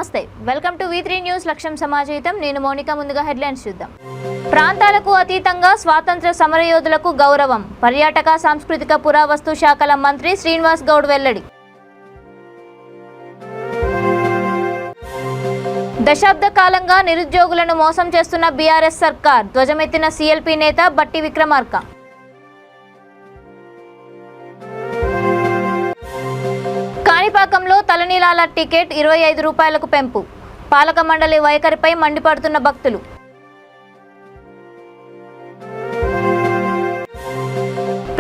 నమస్తే welcome to V3 news లక్ష్యం సమాజహితం నేను మోనికా ముందుగా హెడ్లైన్స్ చూద్దాం ప్రాంతాలకు అతీతంగా స్వాతంత్ర సమరయోధులకు గౌరవం పర్యాటక సాంస్కృతిక పురావస్తు శాఖల మంత్రి శ్రీనివాస్ గౌడ్ వెల్లడి దశాబ్ద కాలంగా నిరుద్యోగులను మోసం చేస్తున్న బీఆర్ఎస్ సర్కార్ ధ్వజమెత్తిన సీఎల్పీ నేత బట్టి విక్రమార్క కాణిపాకంలో తలనీలాల టికెట్ 25 రూపాయలకు పెంపు పాలక మండలి వైఖరిపై మండిపడుతున్న భక్తులు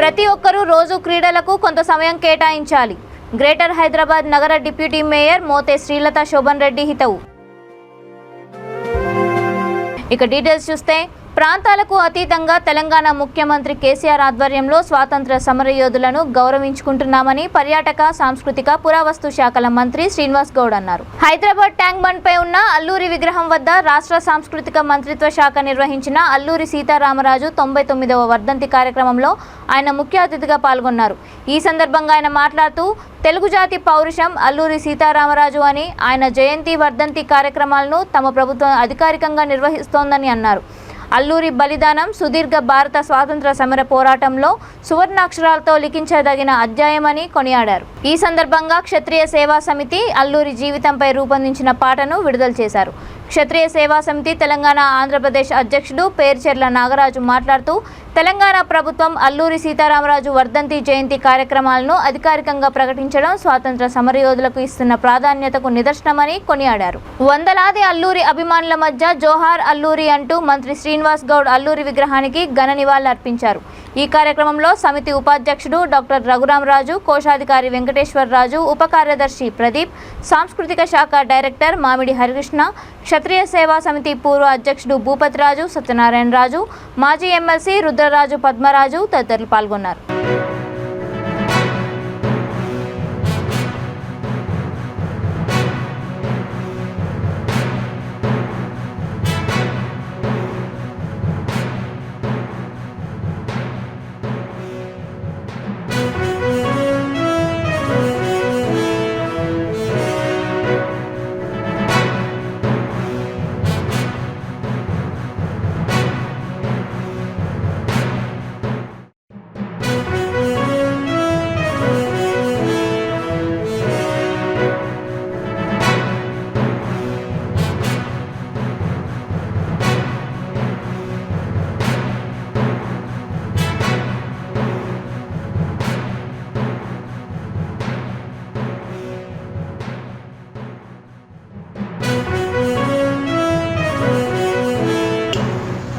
ప్రతి ఒక్కరూ రోజు క్రీడలకు కొంత సమయం కేటాయించాలి గ్రేటర్ హైదరాబాద్ నగర డిప్యూటీ మేయర్ మోతే శ్రీలత శోభన్ రెడ్డి హితవు ఇక డీటెయిల్స్ చూస్తే ప్రాంతాలకు అతీతంగా తెలంగాణ ముఖ్యమంత్రి కేసీఆర్ ఆధ్వర్యంలో స్వాతంత్ర సమరయోధులను గౌరవించుకుంటున్నామని పర్యాటక సాంస్కృతిక పురావస్తు శాఖల మంత్రి శ్రీనివాస్ గౌడ్ అన్నారు. హైదరాబాద్ ట్యాంక్ బండ్ పై ఉన్న అల్లూరి విగ్రహం వద్ద రాష్ట్ర సాంస్కృతిక మంత్రిత్వ శాఖ నిర్వహించిన అల్లూరి సీతారామరాజు 99వ వర్ధంతి కార్యక్రమంలో ఆయన ముఖ్య అతిథిగా పాల్గొన్నారు. ఈ సందర్భంగా ఆయన మాట్లాడుతూ తెలుగు జాతి పౌరుషం అల్లూరి సీతారామరాజు అని ఆయన జయంతి వర్ధంతి కార్యక్రమాలను తమ ప్రభుత్వం అధికారికంగా నిర్వహిస్తోందని అన్నారు. అల్లూరి బలిదానం సుదీర్ఘ భారత స్వాతంత్ర సమర పోరాటంలో సువర్ణాక్షరాలతో లిఖించదగిన అధ్యాయమని కొనియాడారు. ఈ సందర్భంగా క్షత్రియ సేవా సమితి అల్లూరి జీవితంపై రూపొందించిన పాటను విడుదల చేశారు. క్షత్రియ సేవా సమితి తెలంగాణ ఆంధ్రప్రదేశ్ అధ్యక్షుడు పేర్చెర్ల నాగరాజు మాట్లాడుతూ తెలంగాణ ప్రభుత్వం అల్లూరి సీతారామరాజు వర్ధంతి జయంతి కార్యక్రమాలను అధికారికంగా ప్రకటించడం స్వాతంత్ర సమరయోధులకు ఇస్తున్న ప్రాధాన్యతకు నిదర్శనమని కొనియాడారు. వందలాది అల్లూరి అభిమానుల మధ్య జోహార్ అల్లూరి అంటూ మంత్రి శ్రీనివాస్ గౌడ్ అల్లూరి విగ్రహానికి ఘన నివాళులర్పించారు. ఈ కార్యక్రమంలో సమితి ఉపాధ్యక్షుడు డాక్టర్ రఘురామరాజు, కోశాధికారి వెంకటేశ్వరరాజు, ఉప కార్యదర్శి ప్రదీప్, సాంస్కృతిక శాఖ డైరెక్టర్ మామిడి హరికృష్ణ, క్షత్రియ సేవా సమితి పూర్వ అధ్యక్షుడు భూపతిరాజు, సత్యనారాయణ రాజు, మాజీ ఎమ్మెల్సీ రుద్రరాజు పద్మరాజు తదితరులు పాల్గొన్నారు.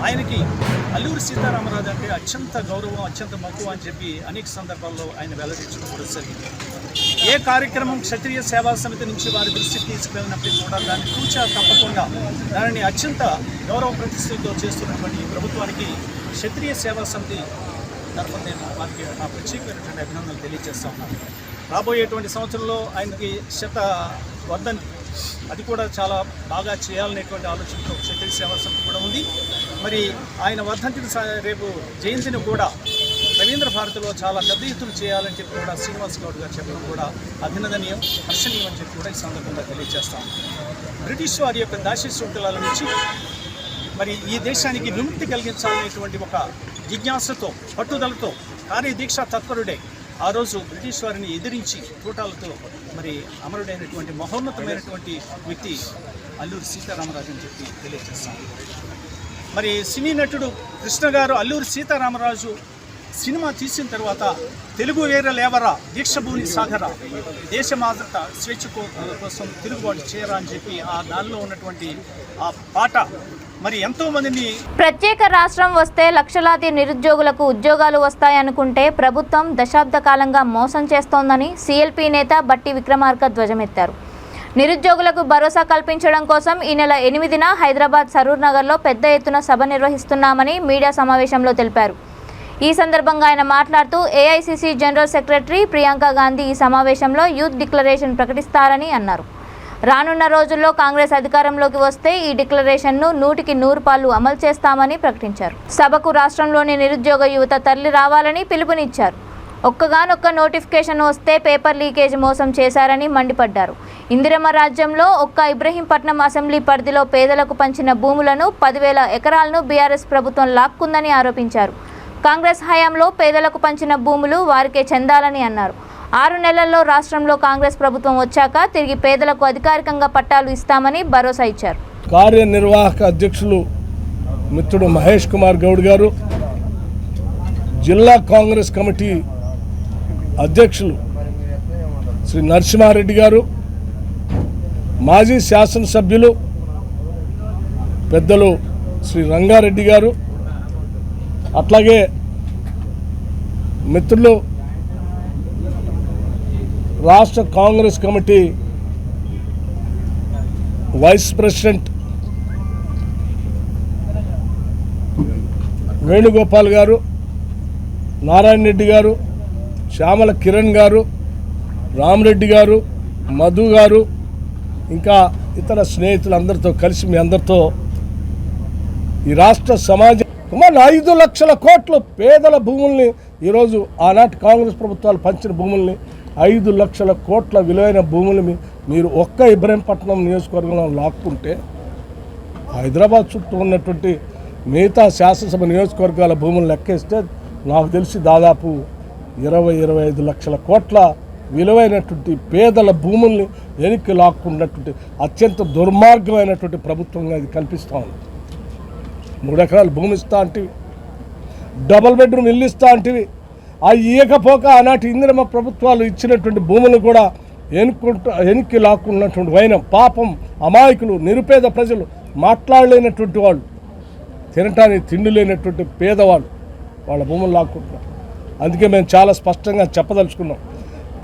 ఆయనకి అల్లూరి సీతారామరాజు అంటే అత్యంత గౌరవం, అత్యంత మక్కువ అని చెప్పి అనేక సందర్భాల్లో ఆయన వెల్లడించడం కూడా జరిగింది. ఏ కార్యక్రమం క్షత్రియ సేవా సమితి నుంచి వారి దృష్టికి తీసుకెళ్ళినప్పటికీ కూడా దాన్ని తూచా తప్పకుండా దానిని అత్యంత గౌరవ ప్రతిష్టతో చేస్తున్నటువంటి ఈ ప్రభుత్వానికి క్షత్రియ సేవా సమితి తరఫున నేను వారికి నా ప్రత్యేకమైనటువంటి అభినందనలు తెలియజేస్తా ఉన్నాను. రాబోయేటువంటి సంవత్సరంలో ఆయనకి వర్ధంతి అది కూడా చాలా బాగా చేయాలనేటువంటి ఆలోచనతో క్షత్రియ సేవా సమితి కూడా ఉంది. మరి ఆయన వర్ధంతిని రేపు జయంతిని కూడా రవీంద్ర భారతిలో చాలా పెద్ద ఎత్తున చేయాలని చెప్పి కూడా శ్రీనివాస్ గౌడ్ గారు చెప్పడం కూడా అభినందనీయం, హర్షణీయం అని చెప్పి కూడా ఈ సందర్భంగా తెలియజేస్తాం. బ్రిటిష్ వారి యొక్క దాస్య శృంఖలాల నుంచి మరి ఈ దేశానికి విముక్తి కలిగించాలనేటువంటి ఒక జిజ్ఞాసతో, పట్టుదలతో, కార్యదీక్ష తత్పరుడే ఆ రోజు బ్రిటిష్ వారిని ఎదిరించి తూటాలతో మరి అమరుడైనటువంటి మహోన్నతమైనటువంటి వ్యక్తి అల్లూరి సీతారామరాజు అని చెప్పి తెలియజేస్తాం. మరి సినీ నటుడు కృష్ణ గారు అల్లూరి సీతారామరాజు సినిమా తీసిన తర్వాత తెలుగు వేర లేవరా, దీక్షభూమి సాగరా, దేశమాత స్వేచ్ఛ కోసం తిరుగుబాటు చేయరా అని చెప్పి ఆ దానిలో ఉన్నటువంటి ఆ పాట మరి ఎంతో మందిని ప్రత్యేక రాష్ట్రం వస్తే లక్షలాది నిరుద్యోగులకు ఉద్యోగాలు వస్తాయనుకుంటే ప్రభుత్వం దశాబ్ద కాలంగా మోసం చేస్తోందని సీఎల్పీ నేత బట్టి విక్రమార్క ధ్వజమెత్తారు. నిరుద్యోగులకు భరోసా కల్పించడం కోసం ఈ నెల 8న హైదరాబాద్ సరూర్ నగర్లో పెద్ద ఎత్తున సభ నిర్వహిస్తున్నామని మీడియా సమావేశంలో తెలిపారు. ఈ సందర్భంగా ఆయన మాట్లాడుతూ AICC general secretary Priyanka Gandhi ఈ సమావేశంలో యూత్ డిక్లరేషన్ ప్రకటిస్తారని అన్నారు. రానున్న రోజుల్లో కాంగ్రెస్ అధికారంలోకి వస్తే ఈ డిక్లరేషన్ను 100% అమలు చేస్తామని ప్రకటించారు. సభకు రాష్ట్రంలోని నిరుద్యోగ యువత తరలి రావాలని పిలుపునిచ్చారు. ఒక్కగానొక్క నోటిఫికేషన్ వస్తే పేపర్ లీకేజ్ మోసం చేశారని మండిపడ్డారు. ఇందిరమ్మ రాజ్యంలో ఒక్క ఇబ్రహీంపట్నం అసెంబ్లీ పరిధిలో పేదలకు పంచిన భూములను 10,000 ఎకరాలను బీఆర్ఎస్ ప్రభుత్వం లాక్కుందని ఆరోపించారు. కాంగ్రెస్ హయాంలో పేదలకు పంచిన భూములు వారికే చెందాలని అన్నారు. 6 నెలల్లో రాష్ట్రంలో కాంగ్రెస్ ప్రభుత్వం వచ్చాక తిరిగి పేదలకు అధికారికంగా పట్టాలు ఇస్తామని భరోసా ఇచ్చారు. కార్యనిర్వాహక అధ్యక్షులు మిత్రుడు మహేష్ కుమార్ గౌడ్ గారు, జిల్లా కాంగ్రెస్ కమిటీ అధ్యక్షులు శ్రీ నరసింహారెడ్డి గారు, మాజీ శాసనసభ్యులు పెద్దలు శ్రీ రంగారెడ్డి గారు, అట్లాగే మిత్రులు రాష్ట్ర Congress committee vice president Venugopal గారు, నారాయణ రెడ్డి గారు, శ్యామల కిరణ్ గారు, రామరెడ్డి గారు, మధు గారు, ఇంకా ఇతర స్నేహితులందరితో కలిసి మీ అందరితో ఈ రాష్ట్ర సమాజం 5 లక్షల కోట్ల పేదల భూముల్ని ఈరోజు ఆనాటి కాంగ్రెస్ ప్రభుత్వాలు పంచిన భూముల్ని 5 లక్షల కోట్ల విలువైన భూముల్ని మీరు ఒక్క ఇబ్రహీంపట్నం నియోజకవర్గంలో లాక్కుంటే హైదరాబాద్ చుట్టూ ఉన్నటువంటి మిగతా శాసనసభ నియోజకవర్గాల భూములు లెక్కేస్తే నాకు తెలిసి దాదాపు 20-25 లక్షల కోట్ల విలువైనటువంటి పేదల భూముల్ని వెనక్కి లాక్కున్నటువంటి అత్యంత దుర్మార్గమైనటువంటి ప్రభుత్వంగా ఇది కల్పిస్తూ ఉంది. 3 ఎకరాలు భూమి ఇస్తా అంటివి, డబుల్ బెడ్రూమ్ ఇల్లు ఇస్తా అంటివి, ఆ ఇయ్యకపోక ఆనాటి ఇందిరమ్మ ప్రభుత్వాలు ఇచ్చినటువంటి భూములు కూడా వెనక్కి లాక్కున్నటువంటి వైనం. పాపం అమాయకులు, నిరుపేద ప్రజలు, మాట్లాడలేనటువంటి వాళ్ళు, తినటానికి తిండి లేనటువంటి పేదవాళ్ళు వాళ్ళ భూములు లాక్కుంటున్నారు. అందుకే మేము చాలా స్పష్టంగా చెప్పదలుచుకున్నాం,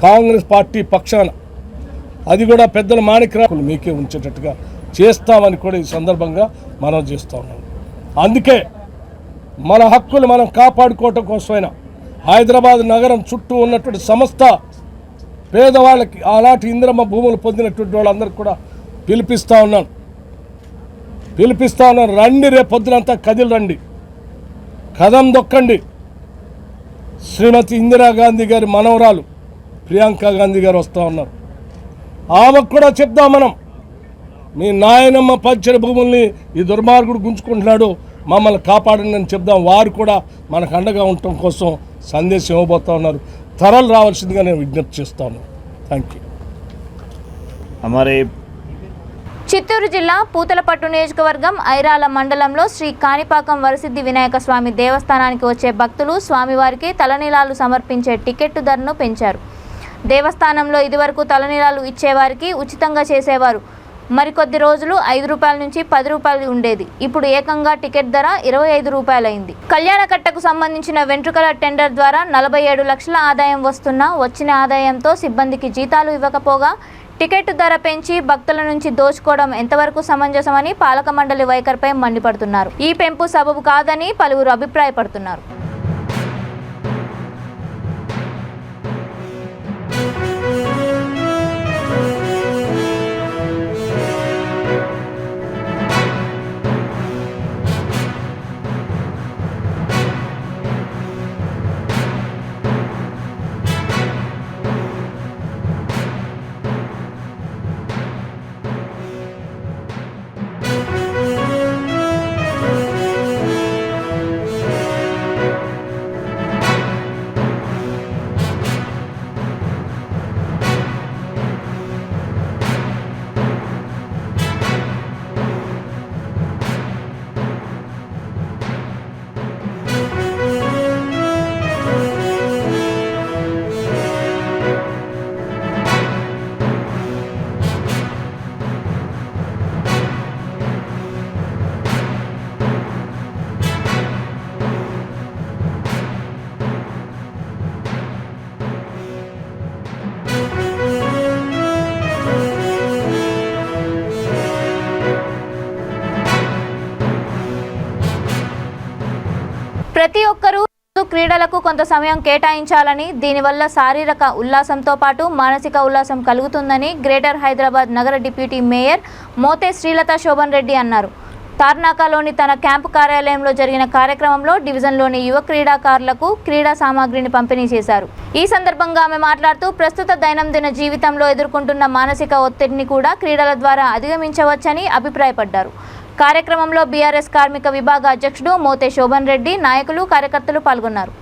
కాంగ్రెస్ పార్టీ పక్షాన అది కూడా పెద్దల మాణిక్యరావులు మీకే ఉంచేటట్టుగా చేస్తామని కూడా ఈ సందర్భంగా మనం చేస్తూ ఉన్నాం. అందుకే మన హక్కులు మనం కాపాడుకోవటం కోసమైనా హైదరాబాద్ నగరం చుట్టూ ఉన్నటువంటి సమస్త పేదవాళ్ళకి ఆనాటి ఇందిరమ్మ భూములు పొందినటువంటి వాళ్ళందరికీ కూడా పిలిపిస్తూ ఉన్నాను. రండి, రేపు పొద్దునంతా కదిలి రండి, కదం దొక్కండి. శ్రీమతి ఇందిరాగాంధీ గారి మనవరాలు ప్రియాంక గాంధీ గారు వస్తూ ఉన్నారు. ఆమెకు కూడా చెప్దాం మనం, మీ నాయనమ్మ పంచిన భూముల్ని ఈ దుర్మార్గుడు గుంజుకుంటున్నాడు, మమ్మల్ని కాపాడండి అని చెప్దాం. వారు కూడా మనకు అండగా ఉండటం కోసం సందేశం ఇవ్వబోతూ ఉన్నారు. తరలు రావాల్సిందిగా నేను విజ్ఞప్తి చేస్తాను. Thank you. చిత్తూరు జిల్లా పూతలపట్టు నియోజకవర్గం ఐరాల మండలంలో శ్రీ కాణిపాకం వరసిద్ధి వినాయక స్వామి దేవస్థానానికి వచ్చే భక్తులు స్వామివారికి తలనీలాలు సమర్పించే టికెట్టు ధరను పెంచారు. దేవస్థానంలో ఇదివరకు తలనీలాలు ఇచ్చేవారికి ఉచితంగా చేసేవారు. మరికొద్ది రోజులు 5 రూపాయల నుంచి 10 రూపాయలు ఉండేది. ఇప్పుడు ఏకంగా టికెట్ ధర 25 రూపాయలైంది. కళ్యాణకట్టకు సంబంధించిన వెంట్రుకల టెండర్ ద్వారా 47 లక్షల ఆదాయం వస్తున్నా వచ్చిన ఆదాయంతో సిబ్బందికి జీతాలు ఇవ్వకపోగా టికెట్ ధర పెంచి భక్తుల నుంచి దోచుకోవడం ఎంతవరకు సమంజసమని పాలక మండలి వైఖరిపై మండిపడుతున్నారు. ఈ పెంపు సబబు కాదని పలువురు అభిప్రాయపడుతున్నారు. ప్రతి ఒక్కరూ క్రీడలకు కొంత సమయం కేటాయించాలని, దీనివల్ల శారీరక ఉల్లాసంతో పాటు మానసిక ఉల్లాసం కలుగుతుందని గ్రేటర్ హైదరాబాద్ నగర డిప్యూటీ మేయర్ మోతే శ్రీలత శోభన్ రెడ్డి అన్నారు. తార్నాకలోని తన క్యాంపు కార్యాలయంలో జరిగిన కార్యక్రమంలో డివిజన్లోని యువ క్రీడాకారులకు క్రీడా సామాగ్రిని పంపిణీ చేశారు. ఈ సందర్భంగా ఆమె మాట్లాడుతూ ప్రస్తుత దైనందిన జీవితంలో ఎదుర్కొంటున్న మానసిక ఒత్తిడిని కూడా క్రీడల ద్వారా అధిగమించవచ్చని అభిప్రాయపడ్డారు. కార్యక్రమంలో బీఆర్ఎస్ కార్మిక విభాగ అధ్యక్షుడు మోతే శోభన్ రెడ్డి, నాయకులు, కార్యకర్తలు పాల్గొన్నారు.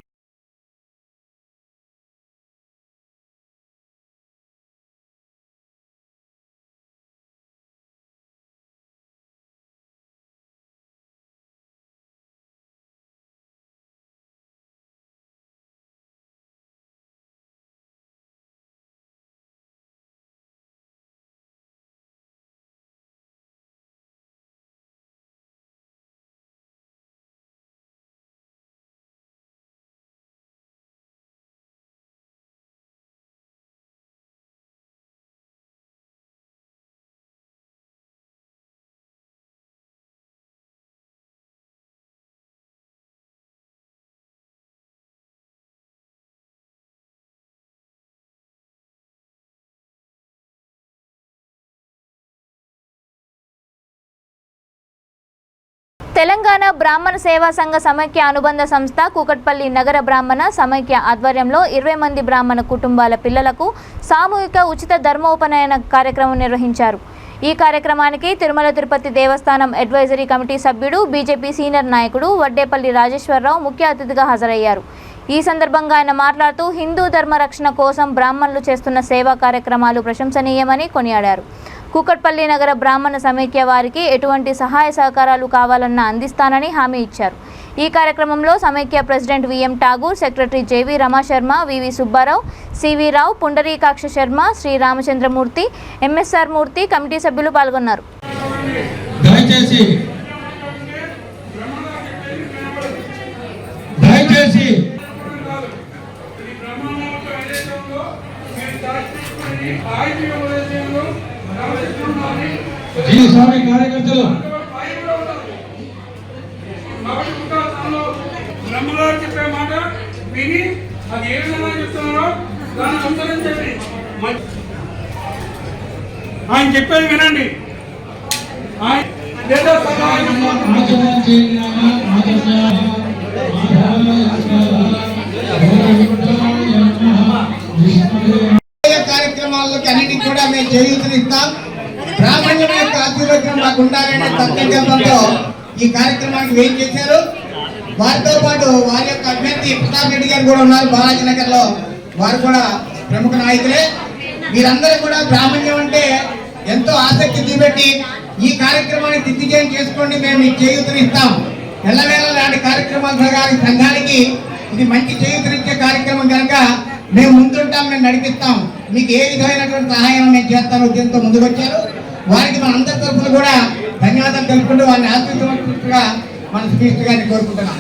తెలంగాణ బ్రాహ్మణ సేవా సంఘ సమైక్య అనుబంధ సంస్థ కూకట్పల్లి నగర బ్రాహ్మణ సమైక్య ఆధ్వర్యంలో 20 మంది బ్రాహ్మణ కుటుంబాల పిల్లలకు సామూహిక ఉచిత ధర్మోపనయన కార్యక్రమం నిర్వహించారు. ఈ కార్యక్రమానికి తిరుమల తిరుపతి దేవస్థానం అడ్వైజరీ కమిటీ సభ్యుడు, బీజేపీ సీనియర్ నాయకుడు వడ్డేపల్లి రాజేశ్వరరావు ముఖ్య అతిథిగా హాజరయ్యారు. ఈ సందర్భంగా ఆయన మాట్లాడుతూ హిందూ ధర్మ రక్షణ కోసం బ్రాహ్మణులు చేస్తున్న సేవా కార్యక్రమాలు ప్రశంసనీయమని కొనియాడారు. కూకట్పల్లి నగర బ్రాహ్మణ సమైక్య వారికి ఎటువంటి సహాయ సహకారాలు కావాలన్నా అందిస్తానని హామీ ఇచ్చారు. ఈ కార్యక్రమంలో సమైక్య president V M Tagore, secretary J V Ramasharma, V V Subbarao, C V Rao, Pundarikaksha Sharma, Sri Ramachandramurthy, M S R Murthy, committee సభ్యులు పాల్గొన్నారు. బ్రహ్మగారు చెప్పే మాట విని అది ఏ విధంగా చెప్తున్నారో దాన్ని అనుసరించండి. ఆయన చెప్పేది వినండి. కార్యక్రమాలకి అన్నిటికీ కూడా మేము చేయూతనిస్తాం. బ్రాహ్మణ్యం యొక్క ఆశీర్వచనం మాకు ఉండాలనే సంకల్పంతో ఈ కార్యక్రమానికి వేం చేశారు. వారితో పాటు వారి యొక్క అభ్యర్థి ప్రతాప్ రెడ్డి గారు కూడా ఉన్నారు బాలాజీ నగర్ లో. వారు కూడా ప్రముఖ నాయకులే. వీరందరూ కూడా బ్రాహ్మణ్యం అంటే ఎంతో ఆసక్తి చూపెట్టి ఈ కార్యక్రమాన్ని దిగ్విజయం చేసుకోండి, మేము మీకు చేయూతనిస్తాం. ఎల్లవేళ లాంటి కార్యక్రమాలు జరగాలి. సంఘానికి ఇది మంచి చేయూతనిచ్చే కార్యక్రమం కనుక మేము ముందుంటాం, మేము నడిపిస్తాం. మీకు ఏ విధమైనటువంటి సహాయం నేను చేస్తాను ఉద్యమంతో ముందుకు వచ్చారు. వారికి మన అందరి తరఫున కూడా ధన్యవాదాలు తెలుపుకుంటూ వారిని ఆశీర్వదించినట్టుగా మన శ్రీకృష్ణ గారిని కోరుకుంటున్నాం.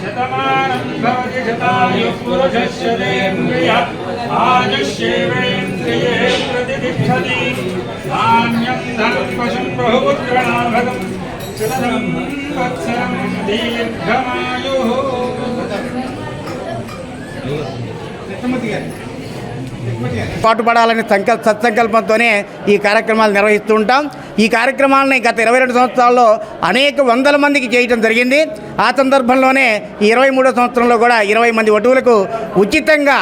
పాటుపడాలని సత్సంకల్పంతోనే ఈ కార్యక్రమాలు నిర్వహిస్తూ ఉంటాం. ఈ కార్యక్రమాలని గత 22 సంవత్సరాల్లో అనేక వందల మందికి చేయటం జరిగింది. ఆ సందర్భంలోనే ఈ 23వ సంవత్సరంలో కూడా 20 మంది వటువులకు ఉచితంగా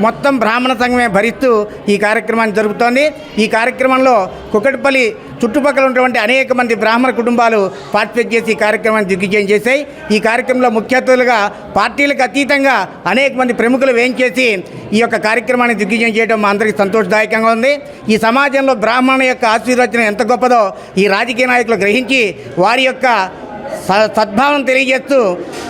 మొత్తం బ్రాహ్మణ సంఘమే భరిస్తూ ఈ కార్యక్రమాన్ని జరుపుతోంది. ఈ కార్యక్రమంలో కుకట్పల్లి చుట్టుపక్కల ఉన్నటువంటి అనేక మంది బ్రాహ్మణ కుటుంబాలు పార్టిసిపేట్ చేసి ఈ కార్యక్రమాన్ని దిగ్విజయం చేశాయి. ఈ కార్యక్రమంలో ముఖ్య అతిథులుగా పార్టీలకు అతీతంగా అనేక మంది ప్రముఖులు వేయించేసి ఈ యొక్క కార్యక్రమాన్ని దిగ్విజయం చేయడం మా అందరికీ సంతోషదాయకంగా ఉంది. ఈ సమాజంలో బ్రాహ్మణ యొక్క ఆశీర్వచనం ఎంత గొప్పదో ఈ రాజకీయ నాయకులు గ్రహించి వారి యొక్క సద్భావం తెలియజేస్తూ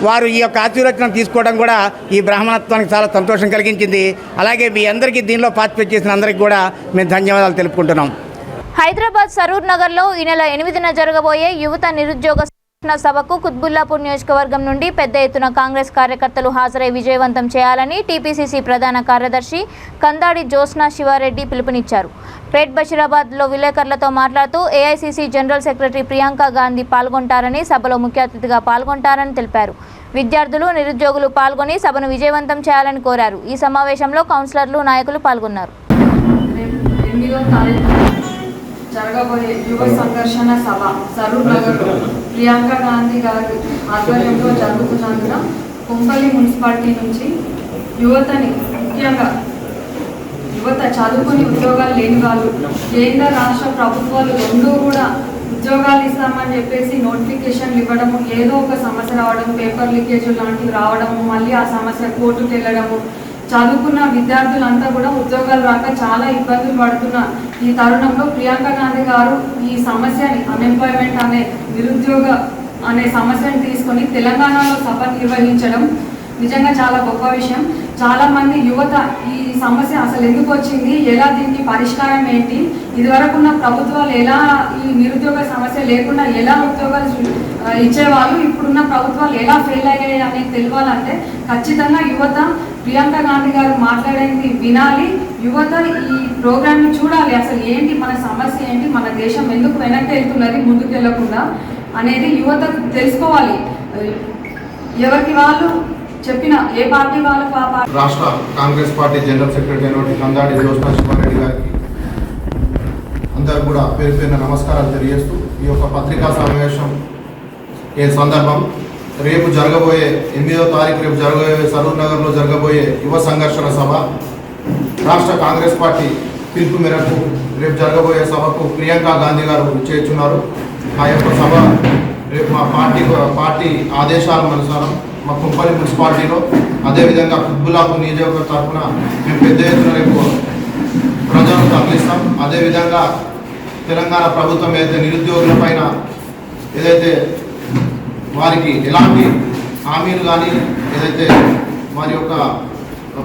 వారు ఈ యొక్క ఆశీర్వచనం తీసుకోవడం కూడా ఈ బ్రాహ్మణత్వానికి చాలా సంతోషం కలిగించింది. అలాగే మీ అందరికీ దీనిలో పార్టిసిపేట్ చేసిన అందరికీ కూడా మేము ధన్యవాదాలు తెలుపుకుంటున్నాం. హైదరాబాద్ సరూర్ నగర్లో ఈ నెల 8న జరగబోయే యువత నిరుద్యోగ సభకు కుత్బుల్లాపూర్ నియోజకవర్గం నుండి పెద్ద ఎత్తున కాంగ్రెస్ కార్యకర్తలు హాజరై విజయవంతం చేయాలని టీపీసీసీ ప్రధాన కార్యదర్శి కందాడి జ్యోత్స్నా శివారెడ్డి పిలుపునిచ్చారు. పేట్ బషీరాబాద్లో విలేకరులతో మాట్లాడుతూ AICC general secretary Priyanka Gandhi పాల్గొంటారని, సభలో ముఖ్య అతిథిగా పాల్గొంటారని తెలిపారు. విద్యార్థులు, నిరుద్యోగులు పాల్గొని సభను విజయవంతం చేయాలని కోరారు. ఈ సమావేశంలో కౌన్సిలర్లు, నాయకులు పాల్గొన్నారు. జరగబోయే యువ సంఘర్షణ సభ సరూర్ నగర్ ప్రియాంక గాంధీ గారి ఆధ్వర్యంలో జరుగుతున్నందున కుంపల్లి మున్సిపాలిటీ నుంచి యువతని, ముఖ్యంగా యువత చదువుకుని ఉద్యోగాలు లేని వాళ్ళు, కేంద్ర రాష్ట్ర ప్రభుత్వాలు రెండూ కూడా ఉద్యోగాలు ఇస్తామని చెప్పేసి నోటిఫికేషన్లు ఇవ్వడము, ఏదో ఒక సమస్య రావడం, పేపర్ లీకేజ్ లాంటివి రావడము, మళ్ళీ ఆ సమస్య కోర్టుకు వెళ్ళడము, చదువుకున్న విద్యార్థులంతా కూడా ఉద్యోగాలు రాక చాలా ఇబ్బందులు పడుతున్న ఈ తరుణంలో ప్రియాంక గాంధీ గారు ఈ సమస్యని, అన్ఎంప్లాయ్మెంట్ అనే నిరుద్యోగ అనే సమస్యను తీసుకొని తెలంగాణలో సభ నిర్వహించడం నిజంగా చాలా గొప్ప విషయం. చాలామంది యువత ఈ సమస్య అసలు ఎందుకు వచ్చింది, ఎలా దీనికి పరిష్కారం ఏంటి, ఇదివరకున్న ప్రభుత్వాలు ఎలా ఈ నిరుద్యోగ సమస్య లేకుండా ఎలా ఉద్యోగాలు ఇచ్చేవాళ్ళు, ఇప్పుడున్న ప్రభుత్వాలు ఎలా ఫెయిల్ అయ్యాయి అనేది తెలియాలంటే ఖచ్చితంగా యువత ప్రియాంక గాంధీ గారు మాట్లాడేది వినాలి. యువత ఈ ప్రోగ్రామ్ని చూడాలి. అసలు ఏంటి మన సమస్య ఏంటి, మన దేశం ఎందుకు వెనక్కి వెళ్తున్నది ముందుకు వెళ్ళకుండా అనేది యువతకు తెలుసుకోవాలి. ఎవరికి వాళ్ళు చెప్పిన ఏ పార్టీ వాళ్ళకు ఆ పార్టీ. రాష్ట్ర కాంగ్రెస్ పార్టీ జనరల్ సెక్రటరీ అయినటువంటి కందాడి జ్యోత్స్నా శివారెడ్డి గారికి అందరూ కూడా పేరు పేరున నమస్కారాలు తెలియజేస్తూ ఈ యొక్క పత్రికా సమావేశం ఏ సందర్భం రేపు జరగబోయే 8వ తారీఖు రేపు జరగబోయే సరూర్ నగర్లో జరగబోయే యువ సంఘర్షణ సభ రాష్ట్ర కాంగ్రెస్ పార్టీ పిలుపు మేరకు రేపు జరగబోయే సభకు ప్రియాంక గాంధీ గారు చేర్చున్నారు. ఆ యొక్క సభ రేపు మా పార్టీ ఆదేశాల అనుసారం మా కుంపల్లి మున్సిపాలిటీలో, అదేవిధంగా కుత్బుల్లాపూర్ నియోజకవర్గం తరఫున మేము పెద్ద ఎత్తున రేపు ప్రజలను తరలిస్తాం. అదేవిధంగా తెలంగాణ ప్రభుత్వం ఏదైతే నిరుద్యోగుల పైన ఏదైతే వారికి ఎలాంటి హామీలు కానీ, ఏదైతే వారి యొక్క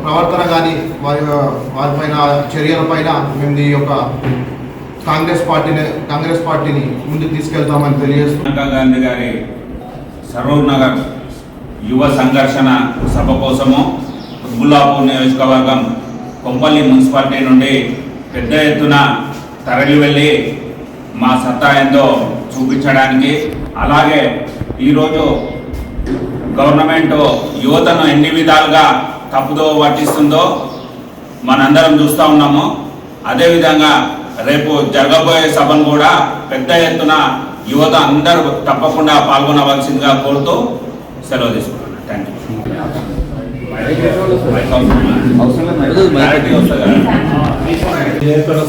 ప్రవర్తన కానీ, వారిపైన చర్యలపైన మేము ఈ యొక్క కాంగ్రెస్ పార్టీని ముందుకు తీసుకెళ్తామని తెలియజేస్తూ ప్రియాంక గాంధీ గారి సరూర్ నగర్ యువ సంఘర్షణ సభ కోసము కుత్బుల్లాపూర్ నియోజకవర్గం కొంపల్లి మున్సిపాలిటీ నుండి పెద్ద ఎత్తున తరలి వెళ్ళి మా సత్తా ఏందో చూపించడానికి, అలాగే ఈరోజు గవర్నమెంట్ యువతను ఎన్ని విధాలుగా తప్పుదో పట్టిస్తుందో మనందరం చూస్తూ ఉన్నాము. అదేవిధంగా రేపు జరగబోయే సభను కూడా పెద్ద ఎత్తున యువత అందరూ తప్పకుండా పాల్గొనవలసిందిగా కోరుతూ సెలవు తీసుకున్నాను. Thank you.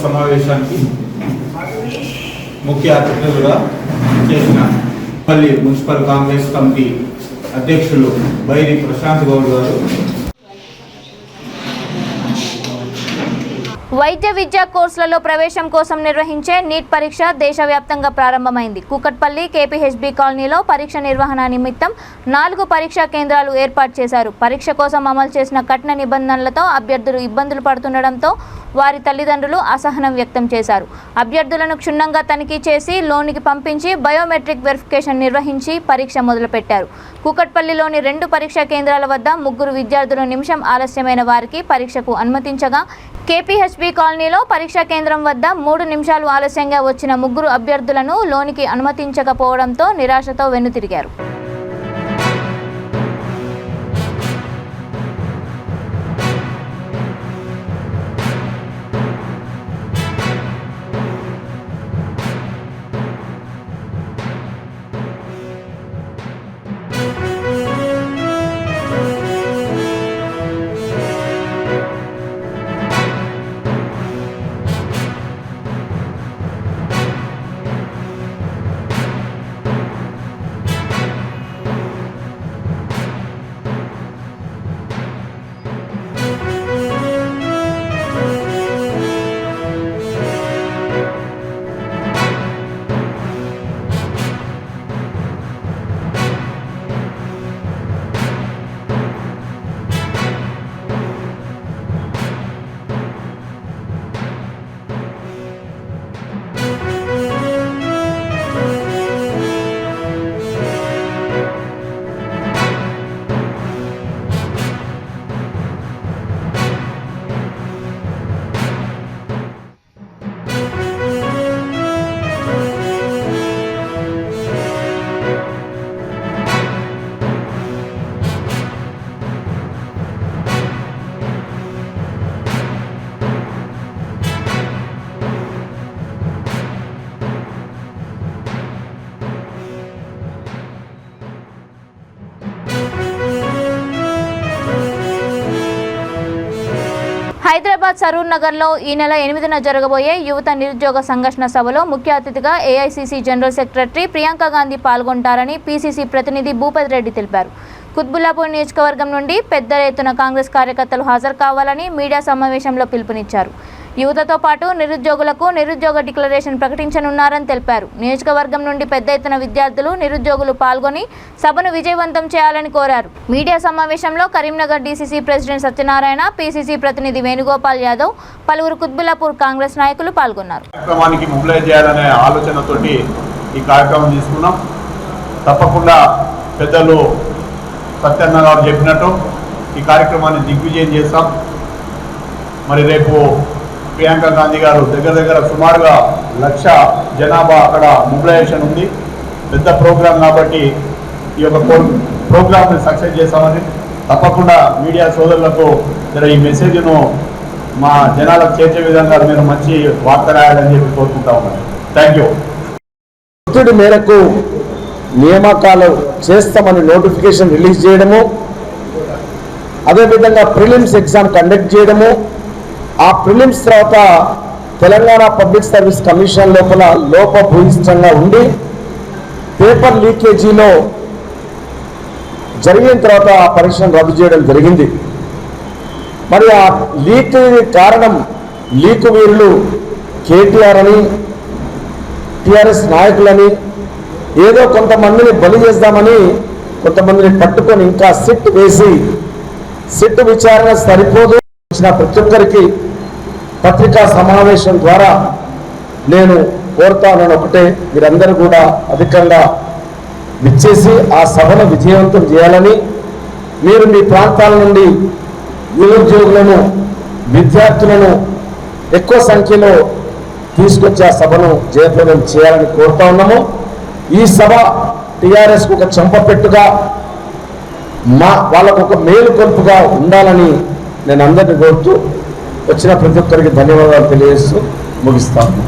సమావేశానికి ముఖ్య అతిథులుగా చేసిన పల్లి మున్సిపల్ కాంగ్రెస్ కమిటీ అధ్యక్షులు బైరి ప్రశాంత్ గౌడ్ గారు, వైద్య విద్యా కోర్సులలో ప్రవేశం కోసం నిర్వహించే నీట్ పరీక్ష దేశవ్యాప్తంగా ప్రారంభమైంది. కూకట్పల్లి కేపీహెచ్బీ కాలనీలో పరీక్ష నిర్వహణ నిమిత్తం 4 పరీక్షా కేంద్రాలు ఏర్పాటు చేశారు. పరీక్ష కోసం అమలు చేసిన కఠిన నిబంధనలతో అభ్యర్థులు ఇబ్బందులు పడుతుండటంతో వారి తల్లిదండ్రులు అసహనం వ్యక్తం చేశారు. అభ్యర్థులను క్షుణ్ణంగా తనిఖీ చేసి లోనికి పంపించి బయోమెట్రిక్ వెరిఫికేషన్ నిర్వహించి పరీక్ష మొదలుపెట్టారు. కూకట్పల్లిలోని 2 పరీక్షా కేంద్రాల వద్ద 3 విద్యార్థులు నిమిషం ఆలస్యమైన వారికి పరీక్షకు అనుమతించగా, కేపీహెచ్బీ కాలనీలో పరీక్షా కేంద్రం వద్ద 3 నిమిషాలు ఆలస్యంగా వచ్చిన 3 అభ్యర్థులను లోనికి అనుమతించకపోవడంతో నిరాశతో వెనుతిరిగారు. హైదరాబాద్ సరూర్ నగర్లో ఈ నెల 8న జరగబోయే యువత నిరుద్యోగ సంఘర్షణ సభలో ముఖ్య అతిథిగా AICC general secretary Priyanka Gandhi పాల్గొంటారని పీసీసీ ప్రతినిధి భూపతి రెడ్డి తెలిపారు. కుత్బుల్లాపూర్ నియోజకవర్గం నుండి పెద్ద ఎత్తున కాంగ్రెస్ కార్యకర్తలు హాజరు కావాలని మీడియా సమావేశంలో పిలుపునిచ్చారు. యువతతో పాటు నిరుద్యోగులకు నిరుద్యోగ డిక్లరేషన్ ప్రకటించనున్నారని తెలిపారు. నియోజకవర్గం నుండి పెద్ద ఎత్తున విద్యార్థులు నిరుద్యోగులు పాల్గొని సభను విజయవంతం చేయాలని కోరారు. మీడియా సమావేశంలో Karimnagar DCC president Satyanarayana, PCC ప్రతినిధి వేణుగోపాల్ యాదవ్, పలువురు కుత్బుల్లాపూర్ కాంగ్రెస్ నాయకులు పాల్గొన్నారు. కార్యక్రమానికి మొబిలైజ్ చేయాలనే ఆలోచనతోటి ఈ కార్యక్రమం తీసుకున్నాం. తప్పకుండా పెద్దలు సత్యన్న గారు చెప్పినట్టు ఈ కార్యక్రమాన్ని దిగ్విజయం చేస్తాం. మరి రేపు ప్రియాంక గాంధీ గారు దగ్గర సుమారుగా 1,00,000 జనాభా అక్కడ మొబిలైజేషన్ ఉంది. పెద్ద ప్రోగ్రాం కాబట్టి ఈ యొక్క ప్రోగ్రామ్ని సక్సెస్ చేస్తామని తప్పకుండా మీడియా సోదరులకు ఈ మెసేజ్ను మా జనాలకు చేర్చే విధంగా మీరు మంచి వార్త రాయాలని చెప్పి కోరుకుంటా ఉన్నాను. Thank you. ఒత్తిడి మేరకు నియామకాలు చేస్తామని నోటిఫికేషన్ రిలీజ్ చేయడము, అదేవిధంగా ప్రిలిమ్స్ ఎగ్జామ్ కండక్ట్ చేయడము, ఆ ప్రిలిమ్స్ తర్వాత తెలంగాణ పబ్లిక్ సర్వీస్ కమిషన్ లోపల లోపభూయిష్టంగా ఉండి పేపర్ లీకేజీలో జరిగిన తర్వాత ఆ పరీక్షను రద్దు చేయడం జరిగింది. మరి ఆ లీక్ కారణం లీకు వీరులు కేటీఆర్ అని, టీఆర్ఎస్ నాయకులని, ఏదో కొంతమందిని బలి చేద్దామని కొంతమందిని పట్టుకొని ఇంకా సిట్ వేసి సిట్ విచారణ సరిపోదు వచ్చిన ప్రతి ఒక్కరికి పత్రికా సమావేశం ద్వారా నేను కోరుతానని ఒకటే, మీరందరూ కూడా అధికంగా విచ్చేసి ఆ సభను విజయవంతం చేయాలని, మీరు మీ ప్రాంతాల నుండి నిరుద్యోగులను విద్యార్థులను ఎక్కువ సంఖ్యలో తీసుకొచ్చి ఆ సభను జయప్రదం చేయాలని కోరుతా ఉన్నాము. ఈ సభ టీఆర్ఎస్కు ఒక చెంపపెట్టుగా వాళ్ళకు ఒక మేలుకొల్పుగా ఉండాలని నేను అందరినీ కోరుతూ వచ్చిన ప్రతి ఒక్కరికి ధన్యవాదాలు తెలియజేస్తూ ముగిస్తాను.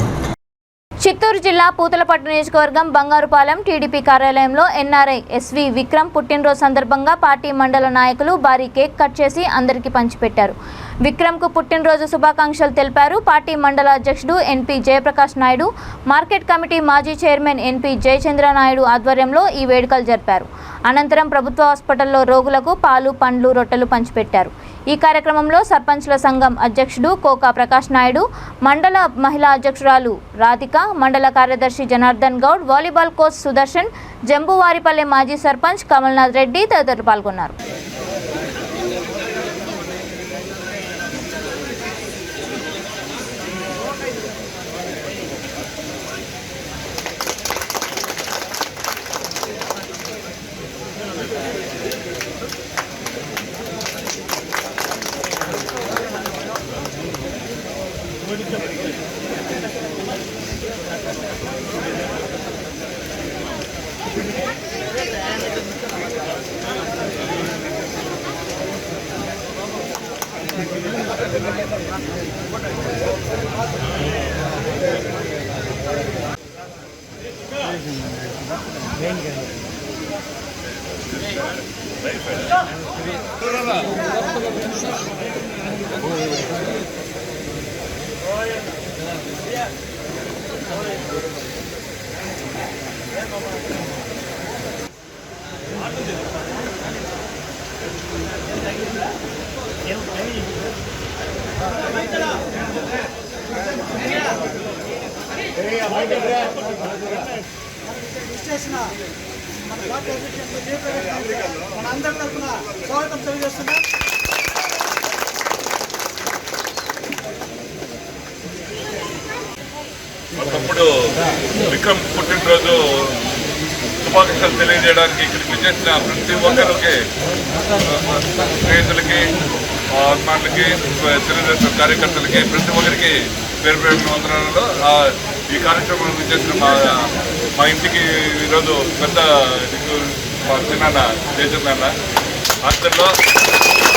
చిత్తూరు జిల్లా పూతలపట్టు నియోజకవర్గం బంగారుపాలెం టీడీపీ కార్యాలయంలో ఎన్ఆర్ఐ ఎస్వి విక్రమ్ పుట్టినరోజు సందర్భంగా పార్టీ మండల నాయకులు భారీ కేక్ కట్ చేసి అందరికీ పంచిపెట్టారు. విక్రమ్కు పుట్టినరోజు శుభాకాంక్షలు తెలిపారు. పార్టీ మండల అధ్యక్షుడు ఎన్పి జయప్రకాష్ నాయుడు, మార్కెట్ కమిటీ మాజీ చైర్మన్ ఎన్పి జయచంద్ర నాయుడు ఆధ్వర్యంలో ఈ వేడుకలు జరిపారు. అనంతరం ప్రభుత్వ హాస్పిటల్లో రోగులకు పాలు, పండ్లు, రొట్టెలు పంచిపెట్టారు. ఈ కార్యక్రమంలో సర్పంచ్ల సంఘం అధ్యక్షుడు కోకా ప్రకాష్ నాయుడు, మండల మహిళా అధ్యక్షురాలు రాధిక, మండల కార్యదర్శి జనార్దన్ గౌడ్, వాలీబాల్ కోచ్ సుదర్శన్, జంబువారిపల్లె మాజీ సర్పంచ్ కమల్నాథ్ రెడ్డి తదితరులు పాల్గొన్నారు. ఒకప్పుడు విక్రమ్ పుట్టినరోజు శుభాకాంక్షలు తెలియజేయడానికి ఇక్కడికి విచ్చేసిన ప్రతి ఒక్కరికి, స్నేహితులకి, అభిమానులకి, తెలుగుదేశం కార్యకర్తలకి, ప్రతి ఒక్కరికి పేరు పేరు వందనాలు. ఈ కార్యక్రమం విచ్చేసిన మా ఇంటికి ఈరోజు పెద్ద మా చిన్న జయచంద్ర అందరిలో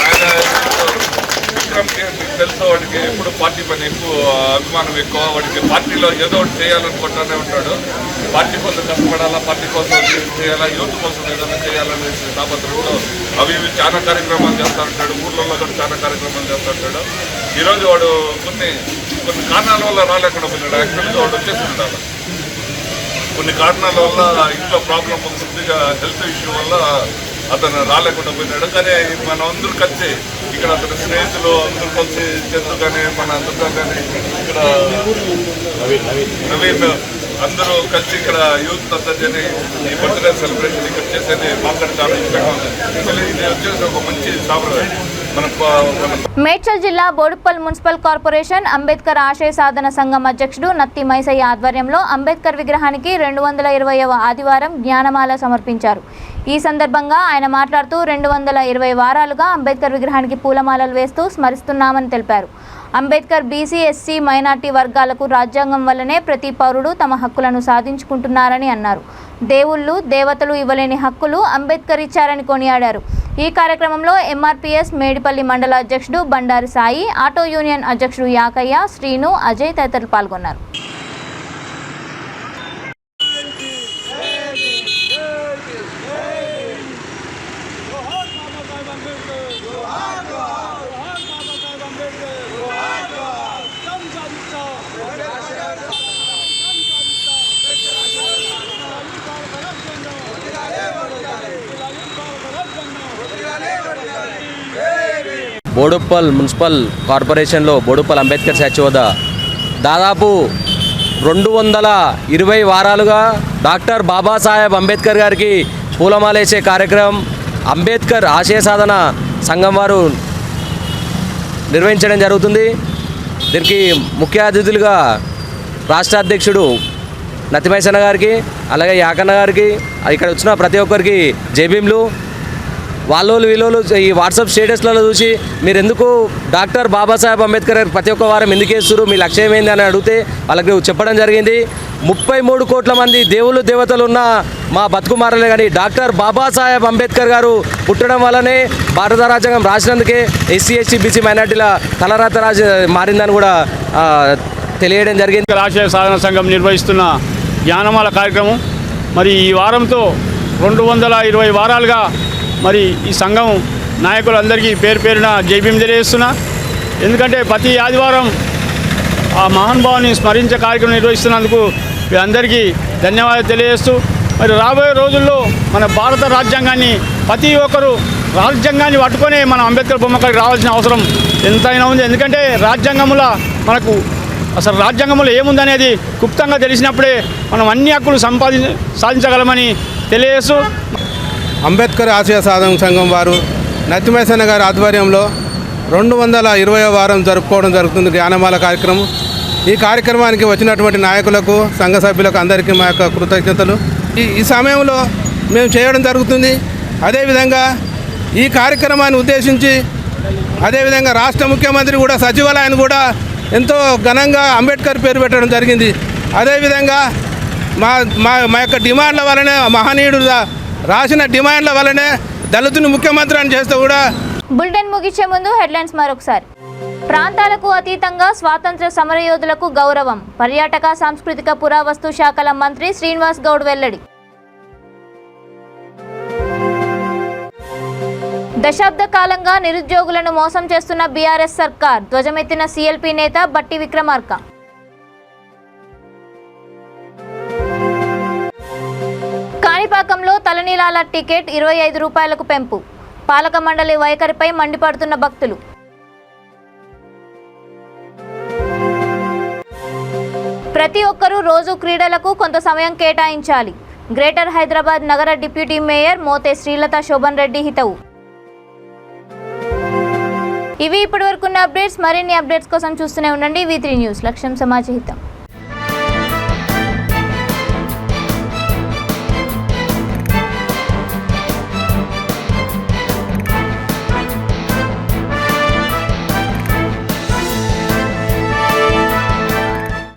ఆయన విక్రమ్కి మీకు తెలుసు, వాడికి ఎప్పుడు పార్టీ పని ఎక్కువ అభిమానం ఎక్కువ. వాడికి పార్టీలో ఏదో ఒకటి చేయాలనుకుంటూనే ఉంటాడు. పార్టీ కోసం కష్టపడాలా, పార్టీ కోసం చేయాలా, యూత్ కోసం ఏదైనా చేయాలనేసి తాపత్రంలో అవి ఇవి చాలా కార్యక్రమాలు చేస్తూ ఉంటాడు. ఊర్లలో కూడా చాలా కార్యక్రమాలు చేస్తూ ఉంటాడు. ఈరోజు వాడు కొన్ని కారణాల వల్ల రాలేకుండా పోయినాడు. యాక్చువల్గా వాడు వచ్చేసి ఉండాలి. కొన్ని కారణాల వల్ల ఇంట్లో ప్రాబ్లం కొద్దిగా హెల్త్ ఇష్యూ వల్ల అతను రాలేకుండా పోయినాడు. కానీ మనం అందరూ కలిసి ఇక్కడ అతని స్నేహితులు అందరూ కలిసి చంద్రు కానీ మన అందరితో కానీ ఇక్కడ నవీన్ అందరూ కలిసి ఇక్కడ యూత్ అంతా చేసి ఈ బర్త్డే సెలబ్రేషన్ ఇక్కడ చేసేది మాకు చాలా ఇష్టంగా ఉంది. ఇది వచ్చేసి ఒక మంచి సాంప్రదాయం. మేడ్చల్ జిల్లా బోడుప్పల్ మున్సిపల్ కార్పొరేషన్ అంబేద్కర్ ఆశయ సాధన సంఘం అధ్యక్షుడు నత్తి మైసయ్య ఆధ్వర్యంలో అంబేద్కర్ విగ్రహానికి 220వ ఆదివారం జ్ఞానమాల సమర్పించారు. ఈ సందర్భంగా ఆయన మాట్లాడుతూ 220 వారాలుగా అంబేద్కర్ విగ్రహానికి పూలమాలలు వేస్తూ స్మరిస్తున్నామని తెలిపారు. అంబేద్కర్ బీసీ, ఎస్సీ, మైనార్టీ వర్గాలకు రాజ్యాంగం వల్లనే ప్రతి పౌరుడు తమ హక్కులను సాధించుకుంటున్నారని అన్నారు. దేవుళ్ళు, దేవతలు ఇవ్వలేని హక్కులు అంబేద్కర్ ఇచ్చారని కొనియాడారు. ఈ కార్యక్రమంలో ఎంఆర్పీఎస్ మేడిపల్లి మండల అధ్యక్షుడు బండారి సాయి, ఆటో యూనియన్ అధ్యక్షుడు యాకయ్య, శ్రీను, అజయ్ తదితరులు పాల్గొన్నారు. బోడుప్పల్ మున్సిపల్ కార్పొరేషన్లో బోడుప్పల్ అంబేద్కర్ స్టాచ్యూ వద్ద దాదాపు 220 వారాలుగా డాక్టర్ బాబాసాహెబ్ అంబేద్కర్ గారికి పూలమాలేసే కార్యక్రమం అంబేద్కర్ ఆశయ సాధన సంఘం వారు నిర్వహించడం జరుగుతుంది. దీనికి ముఖ్య అతిథులుగా రాష్ట్ర అధ్యక్షుడు నత్తిమైసన్న గారికి, అలాగే యాకన్న గారికి, ఇక్కడ వచ్చిన ప్రతి ఒక్కరికి జైభీంలు. వాళ్ళు వీళ్ళు ఈ వాట్సాప్ స్టేటస్లలో చూసి మీరు ఎందుకు డాక్టర్ బాబాసాహెబ్ అంబేద్కర్ గారు ప్రతి ఒక్క వారం ఎందుకు వేస్తారు, మీ లక్ష్యం ఏంది అని అడిగితే వాళ్ళకి చెప్పడం జరిగింది. 33 కోట్ల మంది దేవుళ్ళు దేవతలు ఉన్న మా బతుకుమారలే కానీ డాక్టర్ బాబాసాహెబ్ అంబేద్కర్ గారు పుట్టడం వల్లనే భారత రాజ్యాంగం రాసినందుకే ఎస్సీ, ఎస్టీ, బీసీ, మైనార్టీల తలరాత మారిందని కూడా తెలియడం జరిగింది. ఆశయ సాధన సంఘం నిర్వహిస్తున్న జ్ఞానమాల కార్యక్రమం మరి ఈ వారంతో 220 వారాలుగా మరి ఈ సంఘం నాయకులందరికీ పేరు పేరున జైభీం తెలియజేస్తున్నా. ఎందుకంటే ప్రతి ఆదివారం ఆ మహానుభావుని స్మరించే కార్యక్రమం నిర్వహిస్తున్నందుకు అందరికీ ధన్యవాదాలు తెలియజేస్తూ మరి రాబోయే రోజుల్లో మన భారత రాజ్యాంగాన్ని ప్రతి ఒక్కరూ రాజ్యాంగాన్ని పట్టుకొని మన అంబేద్కర్ బొమ్మకాడికి రావాల్సిన అవసరం ఎంతైనా ఉంది. ఎందుకంటే రాజ్యాంగంలో మనకు అసలు రాజ్యాంగంలో ఏముందనేది గుప్తంగా తెలిసినప్పుడే మనం అన్ని హక్కులు సాధించగలమని తెలియజేస్తూ అంబేద్కర్ ఆశయ సాధన సంఘం వారు నత్తిమైసన్న గారి ఆధ్వర్యంలో 220వ వారం జరుపుకోవడం జరుగుతుంది జ్ఞానమాల కార్యక్రమం. ఈ కార్యక్రమానికి వచ్చినటువంటి నాయకులకు, సంఘ సభ్యులకు అందరికీ మా యొక్క కృతజ్ఞతలు. ఈ సమయంలో మేము చేయడం జరుగుతుంది. అదేవిధంగా ఈ కార్యక్రమాన్ని ఉద్దేశించి అదేవిధంగా రాష్ట్ర ముఖ్యమంత్రి కూడా సచివాలయాన్ని కూడా ఎంతో ఘనంగా అంబేద్కర్ పేరు పెట్టడం జరిగింది. అదేవిధంగా మా యొక్క డిమాండ్ల వలనే మహనీయుడు రాసిన డిమాండ్ల వల్లనే దళితుని ముఖ్యమంత్రి అని చేస్తే కూడా. బులెటిన్ ముగించే ముందు హెడ్లైన్స్ మరొకసారి. ప్రాంతాలకు అతీతంగా స్వాతంత్ర సమరయోధులకు గౌరవం, పర్యాటక సాంస్కృతిక పురావస్తు శాఖల మంత్రి శ్రీనివాస్ గౌడ్ వెల్లడి. దశాబ్ద కాలంగా నిరుద్యోగులను మోసం చేస్తున్న బీఆర్ఎస్ సర్కార్, ధ్వజమెత్తిన సీఎల్పీ నేత బట్టి విక్రమార్క. కాణిపాకంలో తలనీలాల టికెట్ 25 రూపాయలకు పెంపు, పాలక మండలి వైఖరిపై మండిపడుతున్న భక్తులు. ప్రతి ఒక్కరూ రోజు క్రీడలకు కొంత సమయం కేటాయించాలి, గ్రేటర్ హైదరాబాద్ నగర డిప్యూటీ మేయర్ మోతే శ్రీలత శోభన్ రెడ్డి హితవు. ఇవి ఇప్పటివరకున్న అప్డేట్స్. మరిన్ని అప్డేట్స్ కోసం చూస్తూనే ఉండండి V3 న్యూస్. లక్ష్యం సమాజ హితం.